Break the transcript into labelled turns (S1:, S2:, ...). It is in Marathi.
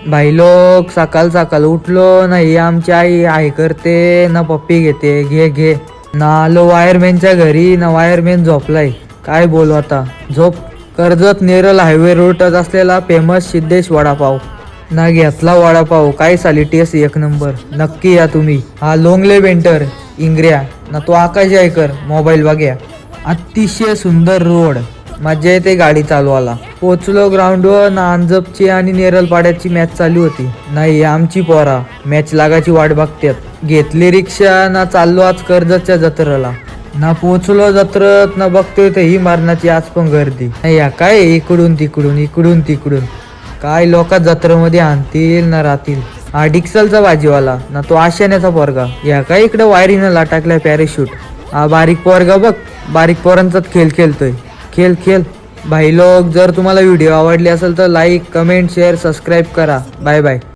S1: भाई लोक सकाळ सकाळ उठलो नाही, आमची आई आई करते ना पप्पी घेते, घे घे ना आलो वायरमॅनच्या घरी ना वायरमॅन झोपलाय. काय बोलू आता, झोप. कर्जत नेरळ हायवे रोडच असलेला फेमस सिद्धेश वडापाव ना घेतला वडापाव. काय साली टेस्ट एक नंबर, नक्की या तुम्ही. हा लोंगले बेंटर इंगऱ्या ना तो आकाश आयकर मोबाईल बघ्या. अतिशय सुंदर रोड, मजा येते गाडी चालवायला. पोचलो ग्राउंडवर ना अंजपची आणि नेरळपाड्याची मॅच चालू होती. नाही आमची पोरा मॅच लागायची वाट बघतात. घेतली रिक्षा ना चाललो आज कर्जतच्या जत्रेला. ना पोचलो जत्रत ना बघतोय तर ही मारण्याची आज पण गर्दी. नाही या काय इकडून तिकडून इकडून तिकडून, काय लोक जत्रेमध्ये आणतील ना राहतील. हा डिक्सलचा भाजीवाला ना तो आशाण्याचा पोरगा. या काय इकडे वायरीनं लाटाकलाय पॅरेशूट. हा बारीक पोरगा बघ, बारीक पोरांचाच खेळ खेळतोय. खेळ खेळ. भाई लोक, जर तुम्हाला व्हिडिओ आवडली असेल तर लाईक कमेंट शेअर सबस्क्राईब करा. Bye bye.